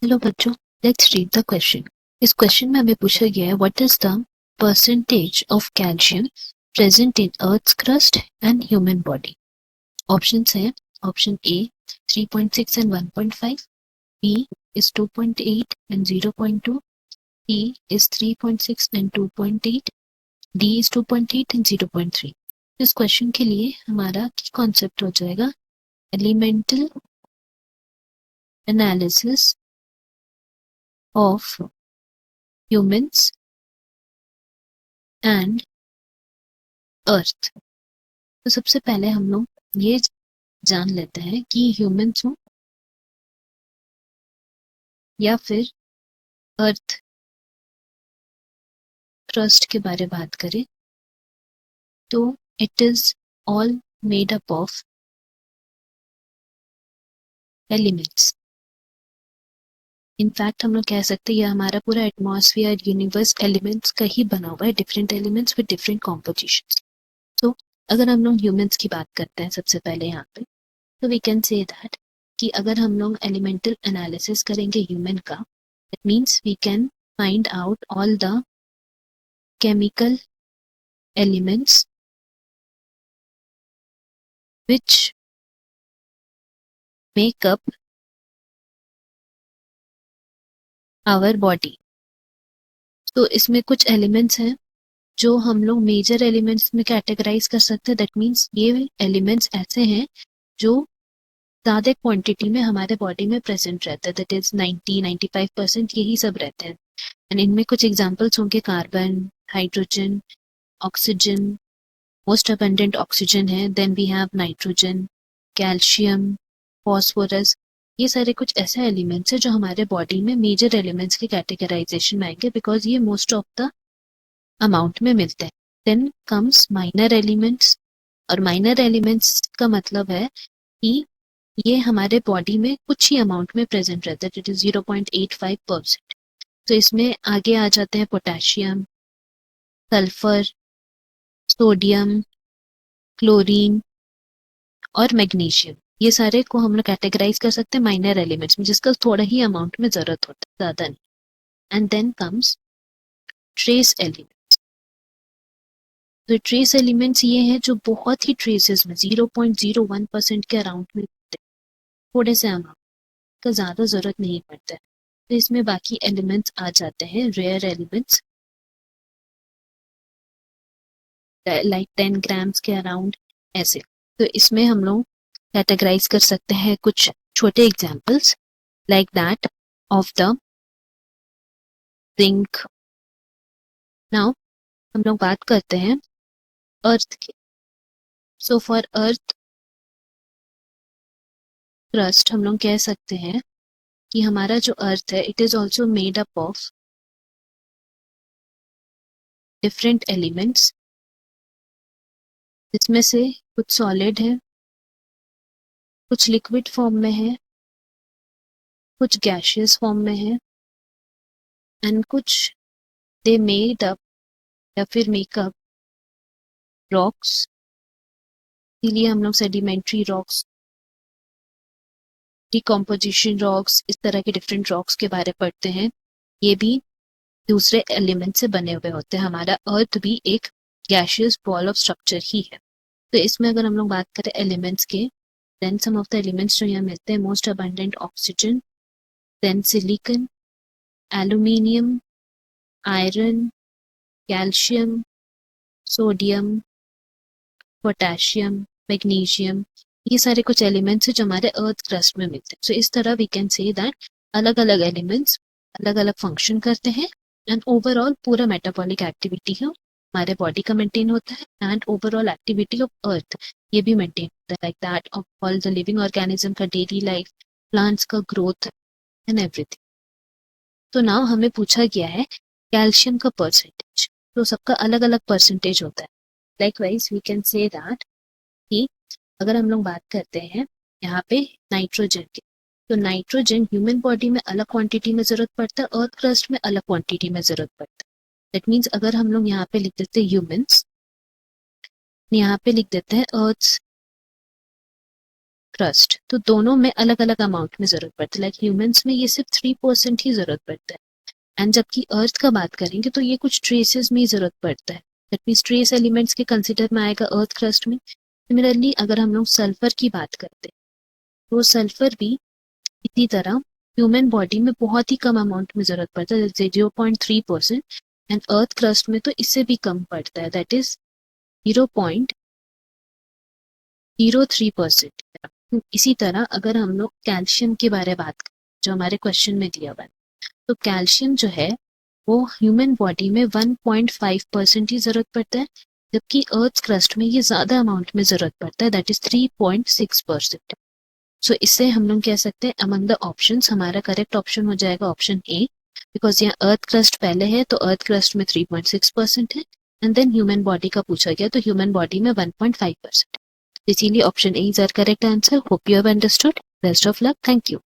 Hello बच्चों, let's read the question. इस question में हमें पूछा गया है what is the percentage of calcium present in earth's crust and human body. Options हैं option A 3.6 and 1.5, B is 2.8 and 0.2, C is 3.6 and 2.8, D is 2.8 and 0.3। इस question के लिए हमारा की कॉन्सेप्ट हो जाएगा elemental analysis of humans and earth. तो सबसे पहले हम लोग ये जान लेते हैं कि ह्यूमंस हो या फिर अर्थ क्रस्ट के बारे में बात करें तो it is all made up of elements. In fact हम लोग कह सकते हैं ये हमारा पूरा एटमॉस्फेयर यूनिवर्स एलिमेंट्स का ही बना हुआ है, different elements with different composition. तो अगर हम लोग ह्यूमंस की बात करते हैं सबसे पहले यहाँ पे, तो वी कैन से दैट कि अगर हम लोग एलिमेंटल एनालिसिस करेंगे ह्यूमन का, it means we can find out all the chemical elements which make up our body। तो इसमें कुछ एलिमेंट्स हैं जो हम लोग मेजर एलिमेंट्स में कैटेगराइज कर सकते हैं। दैट मीन्स ये एलिमेंट्स ऐसे हैं जो ज़्यादा क्वांटिटी में हमारे बॉडी में प्रेजेंट रहते हैं। दैट इज 90-95% यही सब रहते हैं। एंड इनमें कुछ एग्जांपल्स होंगे carbon, hydrogen, oxygen, most abundant oxygen है, then we have nitrogen, calcium, phosphorus. ये सारे कुछ ऐसे एलिमेंट्स हैं जो हमारे बॉडी में मेजर एलिमेंट्स की कैटेगराइजेशन में आएंगे बिकॉज ये मोस्ट ऑफ द अमाउंट में मिलते हैं। देन कम्स माइनर एलिमेंट्स, और माइनर एलिमेंट्स का मतलब है कि ये हमारे बॉडी में कुछ ही अमाउंट में प्रेजेंट रहता है, इट इज 0.85%। तो इसमें आगे आ जाते हैं पोटेशियम, सल्फर, सोडियम, क्लोरीन और मैग्नीशियम। ये सारे को हम लोग कैटेगराइज कर सकते हैं माइनर एलिमेंट्स में, जिसका थोड़ा ही अमाउंट में जरूरत होता है, ज्यादा नहीं। And then comes trace elements. तो ट्रेस एलिमेंट्स ये हैं जो बहुत ही ट्रेसेस में 0.01% के अराउंड में होते हैं, थोड़े से अमाउंट का ज्यादा जरूरत नहीं पड़ता है। तो इसमें बाकी एलिमेंट्स आ जाते हैं रेयर एलिमेंट्स, लाइक 10 ग्राम्स के अराउंड ऐसे। तो इसमें हम लोग कैटेगराइज कर सकते हैं कुछ छोटे examples like that of the zinc. Now हम लोग बात करते हैं अर्थ की। सो फॉर अर्थ क्रस्ट हम लोग कह सकते हैं कि हमारा जो अर्थ है it is also made up of different elements, जिसमें से कुछ सॉलिड है, कुछ लिक्विड फॉर्म में है, कुछ गैशियस फॉर्म में है, एंड कुछ दे मेड अप या फिर मेकअप रॉक्स। इसीलिए हम लोग सेडिमेंट्री रॉक्स, डिकम्पोजिशन रॉक्स, इस तरह के डिफरेंट रॉक्स के बारे में पढ़ते हैं। ये भी दूसरे एलिमेंट से बने हुए होते हैं। हमारा अर्थ भी एक गैशियस बॉल ऑफ स्ट्रक्चर ही है। तो इसमें अगर हम लोग बात करें एलिमेंट्स के, then some of the elements जो यहाँ मिलते हैं, most abundant oxygen, then silicon, aluminium, iron, calcium, sodium, potassium, magnesium. ये सारे कुछ एलिमेंट्स हैं जो हमारे अर्थ क्रस्ट में मिलते हैं। सो इस तरह वी कैन से दैट अलग अलग एलिमेंट्स अलग अलग फंक्शन करते हैं, एंड ओवरऑल पूरा मेटाबॉलिक एक्टिविटी है हमारे बॉडी का मेंटेन होता है, and overall activity of earth ये भी मेंटेन होता है, like that of all the living organism का डेली लाइफ, प्लांट्स का ग्रोथ एंड एवरीथिंग। तो नाउ हमें पूछा गया है कैल्शियम का परसेंटेज। तो सबका अलग अलग परसेंटेज होता है। Likewise we can say that कि अगर हम लोग बात करते हैं यहाँ पे नाइट्रोजन की, तो नाइट्रोजन ह्यूमन बॉडी में अलग क्वांटिटी में जरूरत पड़ता है, अर्थ क्रस्ट में अलग क्वांटिटी में जरूरत पड़ता है। दैट मीन्स अगर हम लोग यहाँ पे लिख देते हैं ह्यूमंस, यहाँ पे लिख देते हैं अर्थ क्रस्ट, तो दोनों में अलग अलग अमाउंट में जरूरत पड़ती है। लाइक ह्यूमंस में ये सिर्फ 3% ही जरूरत पड़ता है, एंड जबकि अर्थ का बात करेंगे तो ये कुछ ट्रेसेस में ही जरूरत पड़ता है। दैट मीन्स ट्रेस एलिमेंट्स के कंसिडर में आएगा अर्थ क्रस्ट में। सिमिलरली अगर हम लोग सल्फर की बात करते हैं तो सल्फर भी इसी तरह ह्यूमन बॉडी में बहुत ही कम अमाउंट में जरूरत पड़ता है, 0.3%, एंड अर्थ क्रस्ट में तो इससे भी कम पड़ता है, दैट इज 0.03%। इसी तरह अगर हम लोग कैल्शियम के बारे में बात करें जो हमारे क्वेश्चन में दिया हुआ है, तो कैल्शियम जो है वो ह्यूमन बॉडी में 1.5% ही जरूरत पड़ता है, जबकि अर्थ क्रस्ट में ये ज्यादा अमाउंट में जरूरत पड़ता है, दैट इज 3.6%। सो इससे हम लोग कह सकते हैं अमंग द ऑप्शंस हमारा करेक्ट ऑप्शन हो जाएगा ऑप्शन ए, बिकॉज यहाँ अर्थ क्रस्ट पहले है तो अर्थ क्रस्ट में 3.6% है, एंड देन ह्यूमन बॉडी का पूछा गया तो ह्यूमन बॉडी में 1.5%। इसीलिए option A is our correct answer. Hope you have understood. Best of luck. Thank you.